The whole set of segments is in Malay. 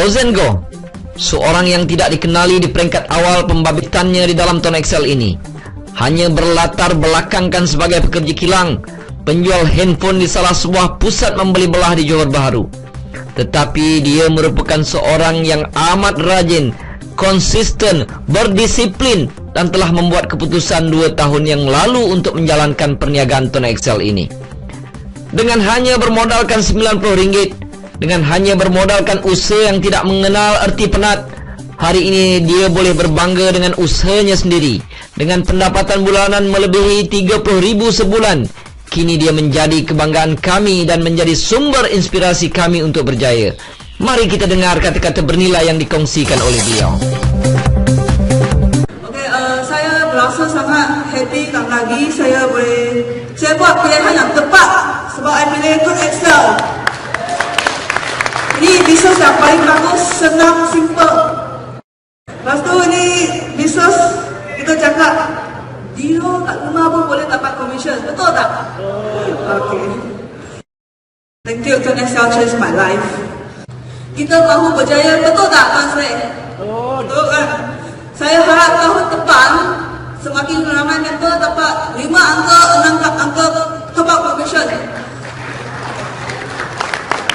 Rosengo, seorang yang tidak dikenali di peringkat awal pembabitannya di dalam Tone Excel ini, hanya berlatar belakangkan sebagai pekerja kilang, penjual handphone di salah sebuah pusat membeli belah di Johor Bahru. Tetapi dia merupakan seorang yang amat rajin, konsisten, berdisiplin, dan telah membuat keputusan 2 tahun yang lalu untuk menjalankan perniagaan Tone Excel ini. Dengan hanya bermodalkan RM90, dengan hanya bermodalkan usaha yang tidak mengenal erti penat, hari ini dia boleh berbangga dengan usahanya sendiri. Dengan pendapatan bulanan melebihi RM30,000 sebulan, kini dia menjadi kebanggaan kami dan menjadi sumber inspirasi kami untuk berjaya. Mari kita dengar kata-kata bernilai yang dikongsikan oleh beliau. Saya merasa sangat happy dan lagi saya buat pilihan yang tepat sebab saya pilih Tone Excel. Ini bisnes yang paling bagus, senang, simple. Lepas tu ini bisnes kita cakap dia kat rumah pun boleh dapat commission, betul tak? Okay. Thank you, Tone Excel changed my life. Kita mahu berjaya, betul tak Tuan Sri? Betul kan? Saya harap tahun depan semakin ramai member dapat 5 angka, 6 angka top-up commission.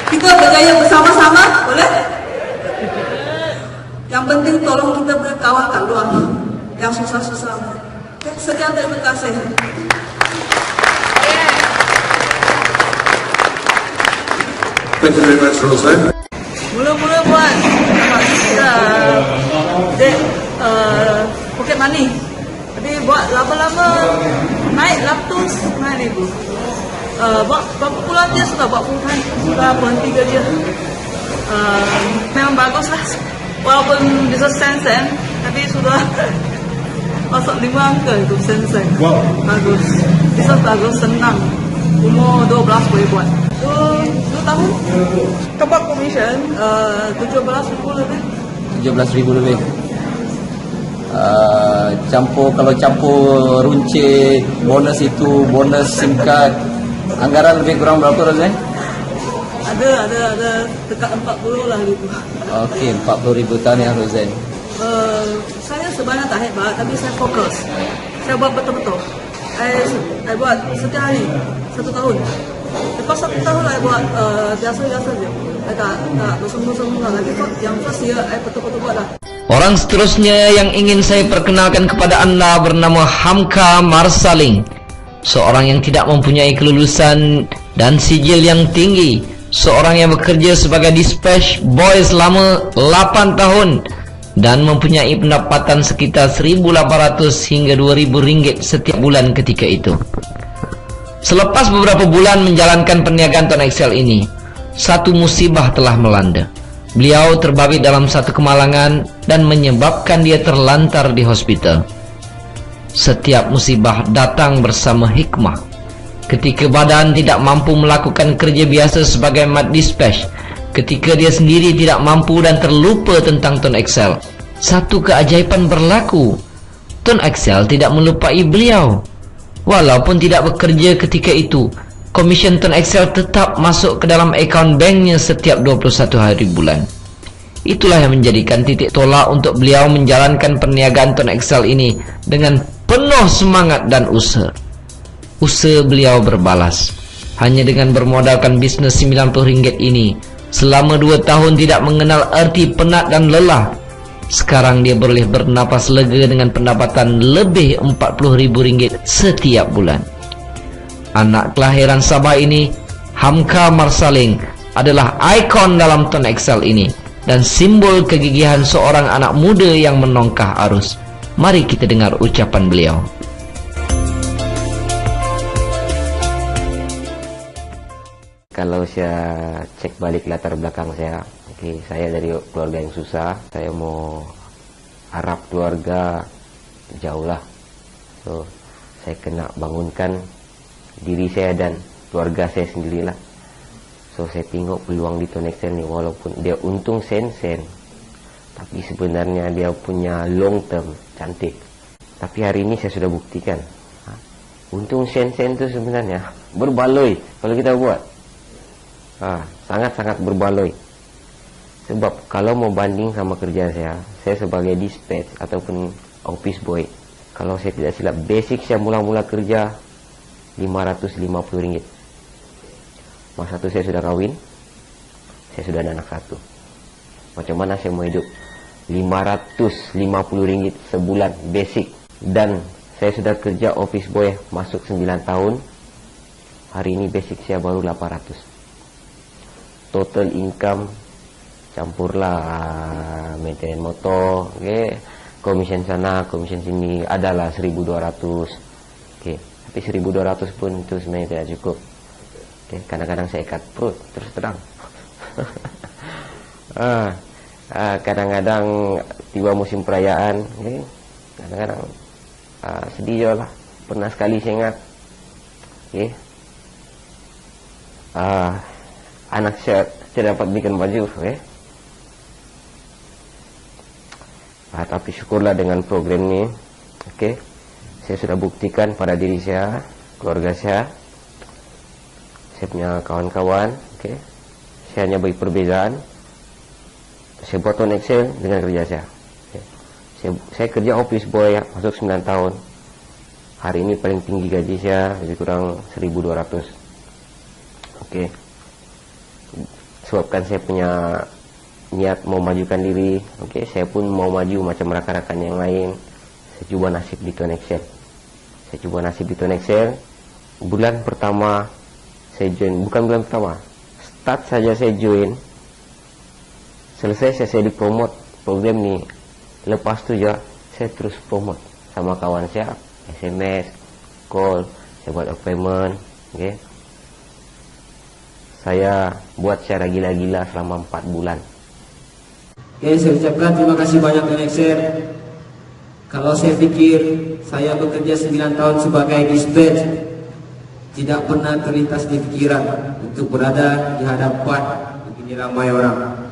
Kita berjaya bersama-sama, boleh? Yang penting tolong kita berkawan kat luar yang susah-susah. Sekian, terima kasih. Thank you very much, Rosa. Mula-mula buat pocket money. Jadi buat lama-lama naik ratus RM9,000. Buat berapa bulan dia sudah buat full time, sudah berhenti kerja. Memang baguslah. Walaupun bisa sen-sen, tapi sudah masuk 5 angka itu sen-sen. Wow. Bagus. Bisa bagus, senang. Umur 12 boleh buat. 2 tahun. Top-up commission RM17,000 lebih. RM17,000 lebih. Kalau campur runcit, bonus itu, bonus SIM card, anggaran lebih kurang berapa Rozan? Ada dekat 40 lah gitu. Okey, RM40,000 tahun ya Rozan. Saya sebenarnya tak hebat, tapi saya fokus. Saya buat betul-betul. Saya buat setiap hari 1 tahun. Lepas 1 tahun saya buat biasa-biasa je. Saya tak bersungguh-sungguh lah lagi. Yang first year saya betul-betul buat lah. Orang seterusnya yang ingin saya perkenalkan kepada anda bernama Hamka Marsaling, seorang yang tidak mempunyai kelulusan dan sijil yang tinggi, seorang yang bekerja sebagai dispatch boy selama 8 tahun dan mempunyai pendapatan sekitar RM1,800 hingga RM2,000 setiap bulan ketika itu. Selepas beberapa bulan menjalankan perniagaan Tone Excel ini, satu musibah telah melanda. Beliau terbabit dalam satu kemalangan dan menyebabkan dia terlantar di hospital. Setiap musibah datang bersama hikmah. Ketika badan tidak mampu melakukan kerja biasa sebagai mat dispatch, ketika dia sendiri tidak mampu dan terlupa tentang Tone Excel, satu keajaiban berlaku. Tone Excel tidak melupai beliau. Walaupun tidak bekerja ketika itu, komisen Tone Excel tetap masuk ke dalam akaun banknya setiap 21 hari bulan. Itulah yang menjadikan titik tolak untuk beliau menjalankan perniagaan Tone Excel ini dengan penuh semangat dan usaha. Usaha beliau berbalas. Hanya dengan bermodalkan bisnes RM90 ini, selama 2 tahun tidak mengenal arti penat dan lelah, sekarang dia boleh bernapas lega dengan pendapatan lebih RM40,000 setiap bulan. Anak kelahiran Sabah ini, Hamka Marsaling, adalah ikon dalam Tone Excel ini dan simbol kegigihan seorang anak muda yang menongkah arus. Mari kita dengar ucapan beliau. Kalau saya cek balik latar belakang saya, saya dari keluarga yang susah. Saya mau harap keluarga jauh lah. So, saya kena bangunkan diri saya dan keluarga saya sendirilah. So, saya tengok peluang di Tone Excel ni, walaupun dia untung sen-sen, tapi sebenarnya dia punya long term cantik. Tapi hari ini saya sudah buktikan, untung sen-sen tu sebenarnya berbaloi kalau kita buat. Sangat-sangat berbaloi. Sebab kalau mau banding sama kerja saya sebagai dispatch ataupun office boy, kalau saya tidak silap, basic saya mula-mula kerja RM550. Masa itu saya sudah kawin, saya sudah ada anak satu. Macam mana saya mau hidup? RM550 sebulan basic. Dan saya sudah kerja office boy masuk 9 tahun. Hari ini basic saya baru 800. Total income campurlah maintenance motor, okay, komisen sana, komisen sini, adalah 1.200. Okay. Tapi 1.200 pun itu sebenarnya tidak cukup. Okay. Kadang-kadang saya ikat perut, terus terang. Kadang-kadang tiba musim perayaan, okay, kadang-kadang sedih je lah. Pernah sekali saya ingat, okay, anak saya tidak dapat bikin baju, okay. Tapi syukurlah dengan program ini, okay, saya sudah buktikan pada diri saya, keluarga saya punya kawan-kawan, okay, saya hanya bagi perbezaan. Saya buat Tone Excel dengan kerja saya, okay. Saya kerja office boy masuk 9 tahun. Hari ini paling tinggi gaji saya lebih kurang 1.200. Okay. Sebabkan saya punya niat mau majukan diri, okay, saya pun mau maju macam rakan-rakan yang lain. Saya coba nasib di Tone Excel. Bulan pertama saya join, bukan bulan pertama, start saja saya join, selesai saya dipromote program ni. Lepas tu je saya terus promote sama kawan saya, SMS, call, saya buat appointment, okay. Saya buat secara gila-gila selama 4 bulan. Oke, saya ucapkan terima kasih banyak Tone Excel. Kalau saya pikir saya bekerja 9 tahun sebagai dispatch, tidak pernah terlintas di pikiran untuk berada di hadapan begini ramai orang.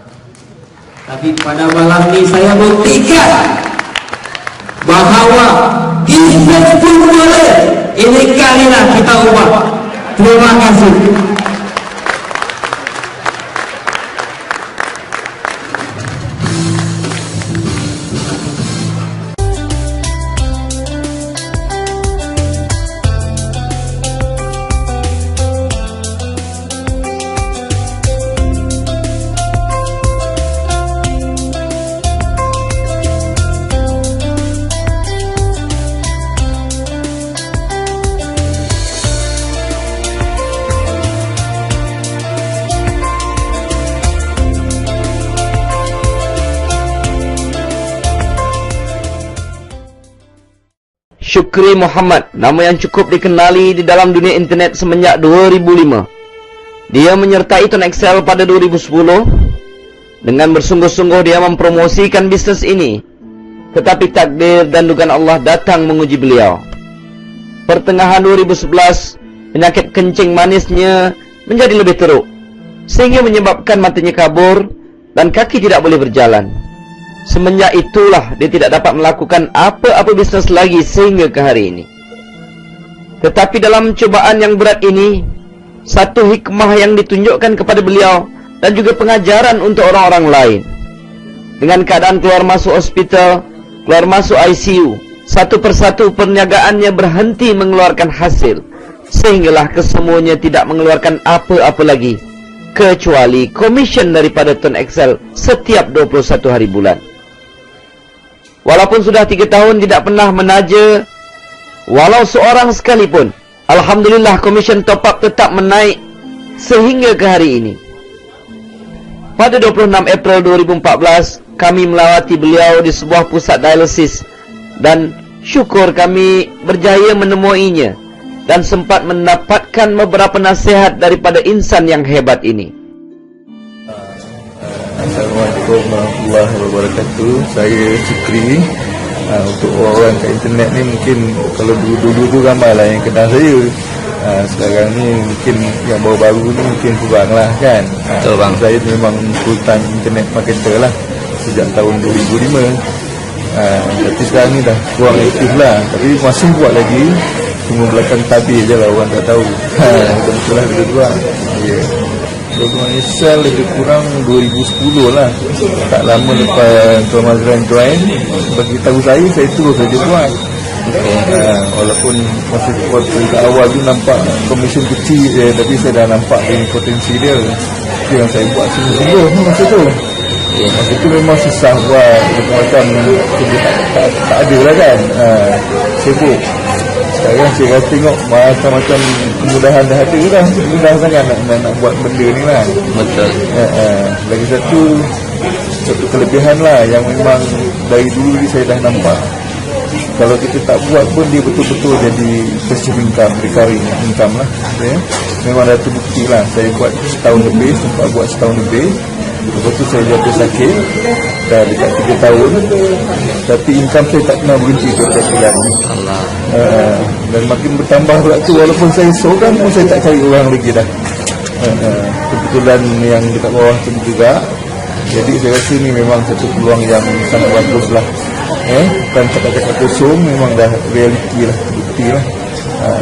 Tapi pada malam ini saya buktikan bahawa dispatch pun boleh. Ini kalilah kita ubah. Terima kasih. Syukri Muhammad, nama yang cukup dikenali di dalam dunia internet semenjak 2005. Dia menyertai Tone Excel pada 2010. Dengan bersungguh-sungguh dia mempromosikan bisnes ini. Tetapi takdir dan dugaan Allah datang menguji beliau. Pertengahan 2011, penyakit kencing manisnya menjadi lebih teruk, sehingga menyebabkan matanya kabur dan kaki tidak boleh berjalan. Semenjak itulah dia tidak dapat melakukan apa-apa bisnes lagi sehingga ke hari ini. Tetapi dalam cubaan yang berat ini, satu hikmah yang ditunjukkan kepada beliau dan juga pengajaran untuk orang-orang lain. Dengan keadaan keluar masuk hospital, keluar masuk ICU, satu persatu perniagaannya berhenti mengeluarkan hasil, sehinggalah kesemuanya tidak mengeluarkan apa-apa lagi kecuali komisen daripada Tone Excel setiap 21 hari bulan. Walaupun sudah 3 tahun tidak pernah menaja walau seorang sekalipun, alhamdulillah komisen top up tetap menaik sehingga ke hari ini. Pada 26 April 2014, kami melawati beliau di sebuah pusat dialisis dan syukur kami berjaya menemuinya dan sempat mendapatkan beberapa nasihat daripada insan yang hebat ini. Assalamualaikum warahmatullahi wabarakatuh. Saya Syukri. Untuk orang kat internet ni mungkin kalau dulu-dulu tu ramailah yang kenal saya. Sekarang ni mungkin yang baru-baru ni mungkin kurang lah kan. Betul bang. Saya memang full time internet marketer lah sejak tahun 2005. Tapi sekarang ni dah kurang aktif lah. Tapi masih buat lagi. cuma belakang tabir je lah, orang tak tahu. Betul lah dua-dua. Ya. Program Excel lebih kurang 2010 lah. Tak lama lepas Tuan Mazlan join, bagi tahu saya terus saja buat. Walaupun masa waktu awal tu nampak komisen kecil tapi saya dah nampak ini potensi dia. Itu yang saya buat sungguh-sungguh masa tu. Masa tu memang susah buat, macam tak ada lah kan. Sibuk. Sekarang saya tengok macam-macam kemudahan dah ada dah. Mudah sangat nak buat benda ni lah. Betul. Lagi satu kelebihan lah yang memang dari dulu ni saya dah nampak. Kalau kita tak buat pun dia betul-betul jadi passive income, recurring income lah. Memang dah terbukti lah. Saya buat setahun lebih, sempat buat setahun lebih. Lepas tu saya jatuh sakit dah dekat 3 tahun, tapi income saya tak pernah berhenti setiap bulan. Dan makin bertambah pula tu, walaupun saya seorang pun saya tak cari orang lagi dah. Kebetulan yang dekat bawah tu juga. Jadi saya rasa ni memang satu peluang yang sangat bagus lah. Bukan cakap-cakap kosong, memang dah realiti lah, bukti lah.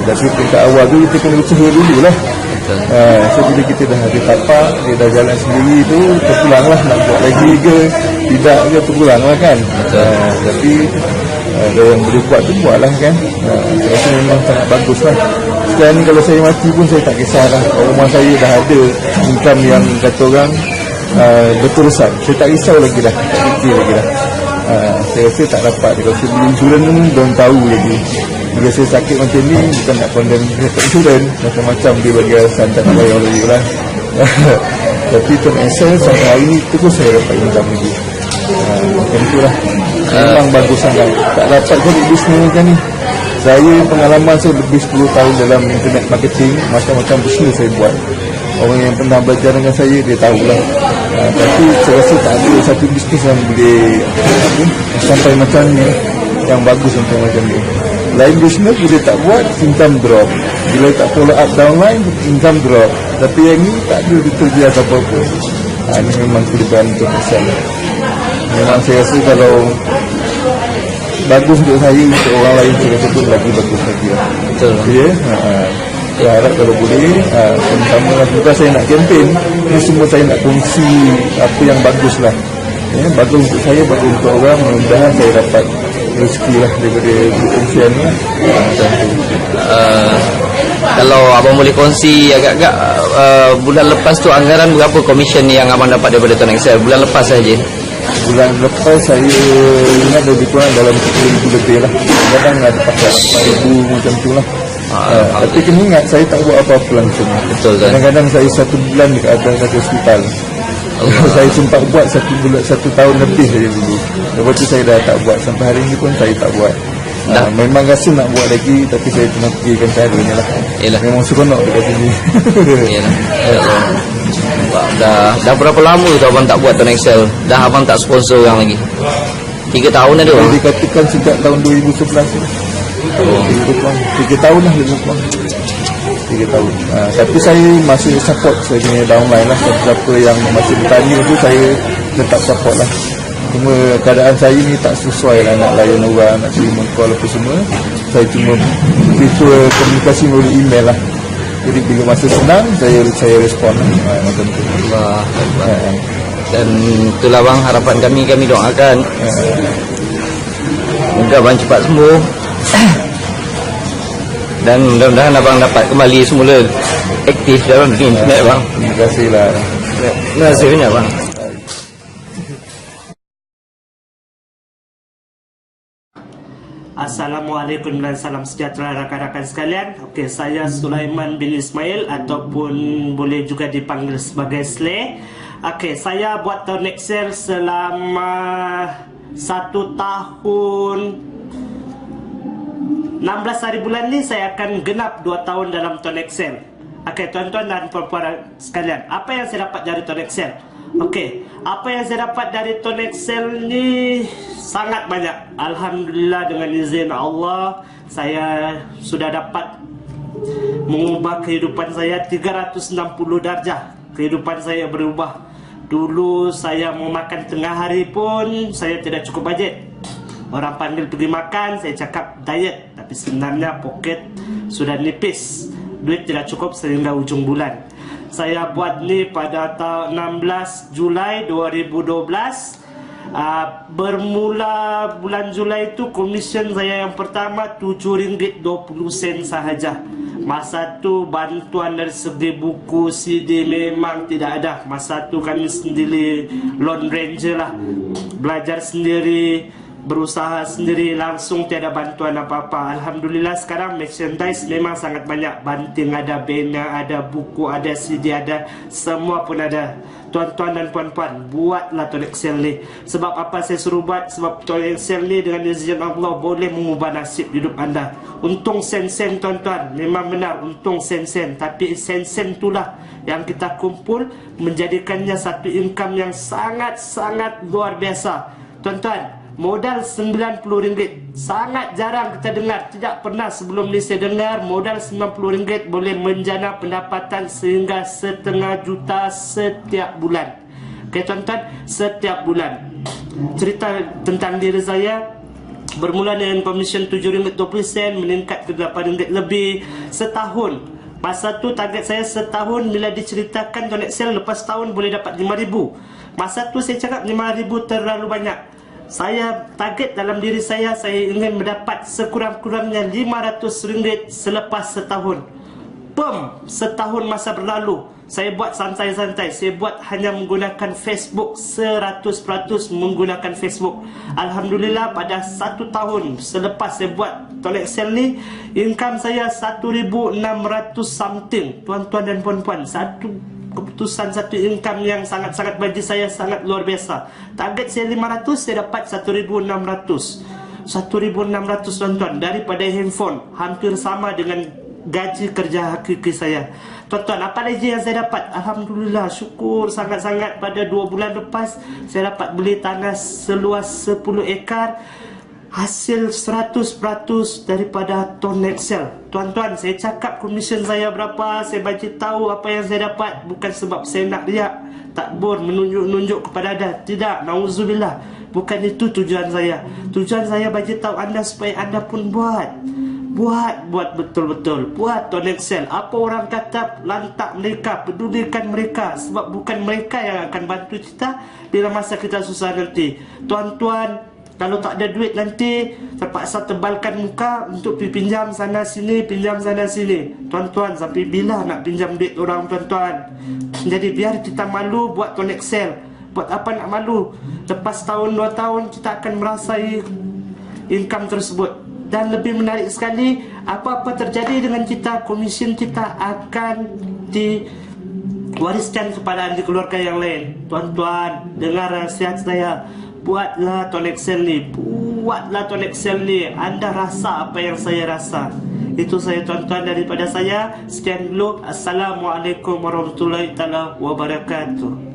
Jadi tingkat awal tu kita kena usaha dulu lah. So bila kita dah ada tapak, dia dah jalan sendiri tu, terpulang lah nak buat lagi ke tidak ke, terpulang lah kan. Tapi yang boleh buat tu buat lah kan. Saya rasa memang sangat bagus lah. Sekarang ni kalau saya mati pun saya tak kisah lah. Rumah saya dah ada income yang kata orang berterusan. Saya tak risau lagi dah, tak fikir lagi dah. Saya rasa tak dapat. Kalau saya beli insurans pun belum tahu lagi. Bila saya sakit macam ni, bukan nak condemn insurans, macam-macam dia bagi alasan tak nak bayar lagi lah. Tapi Tuan Excel sampai hari ni terus saya dapat income lagi. Macam itulah. Memang bagus sangat. Tak dapat jadi bisnes macam ni. Saya pengalaman saya lebih 10 tahun dalam internet marketing. Macam-macam bisnes saya buat. Orang yang pernah belajar dengan saya, dia tahulah. Tapi saya rasa tak ada satu bisnes yang boleh sampai macam ni, yang bagus sampai macam ni. Lain bisnes bila tak buat, income drop. Bila tak follow up downline, income drop. Tapi yang ni tak ada diterjadi apa-apa. Ini memang kelebihan untuk Excel. Memang saya rasa kalau bagus untuk saya, untuk orang lain saya rasa pun lagi bagus lagi lah. Betul. Ya. Saya harap kalau boleh sama-sama lah. Bukan saya nak campaign, ini semua saya nak kongsi apa yang bagus lah. Bagus untuk saya, bagus untuk orang. Mudah-mudahan saya dapat rezeki lah daripada kongsian ni lah. Macam tu. Kalau abang boleh kongsi agak-agak bulan lepas tu anggaran berapa komisen yang abang dapat daripada Tuan Excel bulan lepas saja? Bulan lepas saya ingat lebih kurang dalam 10,000 lebih lah. Kadang ada pakai 4,000 macam tu lah. Tapi kena ingat saya tak buat apa-apa langsung. Betul kan? Kadang-kadang saya 1 bulan dekat atas satu hospital. Saya sempat buat 1 tahun lebih saja dulu. Lepas tu saya dah tak buat. Sampai hari ni pun saya tak buat. Memang rasa nak buat lagi, tapi saya tengah fikirkan caranya lah. Memang seronok dekat sini. Dah berapa lama tu abang tak buat Tuan Excel? Dah abang tak sponsor orang lagi? 3 tahun ada. Dikatakan sejak tahun 2011 tu. 3 tahun lah lebih kurang. 3 tahun. Tapi saya masih support saya punya downline lah. Siapa yang masih bertanya tu saya tetap support lah. Cuma keadaan saya ni tak sesuai lah nak layan orang, nak terima call apa semua. Saya cuma prefer komunikasi melalui email lah. Jadi bila masa senang saya respon lah. Macam tu. Dan itulah bang harapan kami doakan. Moga abang cepat sembuh. Dan mudah-mudahan abang dapat kembali semula aktif dalam dunia internet bang. Terima kasih lah. Terima kasih banyak bang. Assalamualaikum dan salam sejahtera rakan-rakan sekalian. Okey, saya Sulaiman bin Ismail ataupun boleh juga dipanggil sebagai Slay. Okey, saya buat Tuan Excel selama 1 tahun 16 hari bulan ni. Saya akan genap 2 tahun dalam Tuan Excel. Okey, tuan-tuan dan puan-puan sekalian, apa yang saya dapat dari Tuan Excel? Okey, apa yang saya dapat dari Tuan Excel ni sangat banyak. Alhamdulillah, dengan izin Allah, saya sudah dapat mengubah kehidupan saya 360 darjah. Kehidupan saya berubah. Dulu saya mau makan tengah hari pun saya tidak cukup bajet. Orang panggil pergi makan, saya cakap diet, tapi sebenarnya poket sudah nipis, duit tidak cukup sehingga ujung bulan. Saya buat ni pada 16 Julai 2012. Bermula bulan Julai itu komisen saya yang pertama RM7.20 sahaja. Masa tu bantuan dari segi buku CD memang tidak ada. Masa tu kami sendiri Lone Ranger lah, belajar sendiri, berusaha sendiri, langsung tiada bantuan apa-apa. Alhamdulillah sekarang merchandise memang sangat banyak. Banting ada, banner ada, buku ada, CD ada, semua pun ada. Tuan-tuan dan puan-puan, buatlah Tonek Sale ni. Sebab apa saya suruh buat? Sebab Tonek Sale ni dengan izin Allah boleh mengubah nasib hidup anda. Untung sen-sen tuan-tuan, memang benar untung sen-sen. Tapi sen-sen itulah yang kita kumpul menjadikannya satu income yang sangat-sangat luar biasa. Tuan-tuan, modal RM90 sangat jarang kita dengar. Tidak pernah sebelum ni saya dengar modal RM90 boleh menjana pendapatan sehingga RM1,5 juta setiap bulan. Okay tuan-tuan, setiap bulan. Cerita tentang diri saya, bermula dengan komisen RM7.20 meningkat ke RM8 lebih setahun. Masa tu target saya setahun, bila diceritakan Tonek Sale lepas tahun boleh dapat RM5,000. Masa tu saya cakap RM5,000 terlalu banyak. Saya target dalam diri saya ingin mendapat sekurang-kurangnya RM500 selepas setahun. Setahun masa berlalu, saya buat santai-santai. Saya buat hanya menggunakan Facebook, 100% menggunakan Facebook. Alhamdulillah pada 1 tahun selepas saya buat Tonek Sale ni, income saya 1,600 something. Tuan-tuan dan puan-puan, satu keputusan, satu income yang sangat-sangat bagi saya sangat luar biasa. Target saya 500, saya dapat 1,600. 1,600 tuan-tuan, daripada handphone, hampir sama dengan gaji kerja hakiki saya. Tuan-tuan, apa lagi yang saya dapat? Alhamdulillah, syukur sangat-sangat. Pada 2 bulan lepas saya dapat beli tanah seluas 10 ekar, hasil 100% daripada Tonek Sale. Tuan-tuan, saya cakap komisen saya berapa, saya bagi tahu apa yang saya dapat, bukan sebab saya nak riak, takbur, menunjuk-nunjuk kepada anda. Tidak, nauzubillah. Bukan itu tujuan saya. Tujuan saya bagi tahu anda supaya anda pun buat betul-betul. Buat Tonek Sale. Apa orang kata, lantak mereka, pedulikan mereka. Sebab bukan mereka yang akan bantu kita bila masa kita susah nanti. Tuan-tuan, kalau tak ada duit nanti terpaksa tebalkan muka untuk pinjam sana sini, pinjam sana sini. Tuan-tuan, sampai bila nak pinjam duit orang tuan-tuan? Jadi biar kita malu buat Tonek Sale. Buat apa nak malu? Lepas tahun 2 tahun kita akan merasai income tersebut. Dan lebih menarik sekali, apa-apa terjadi dengan kita, komisen kita akan diwariskan kepada ahli keluarga yang lain. Tuan-tuan, dengar nasihat saya. Buatlah Tonek Sale ni. Buatlah Tonek Sale ni. Anda rasa apa yang saya rasa. Itu saya tuan-tuan daripada saya. Sekian dulu. Assalamualaikum warahmatullahi wabarakatuh.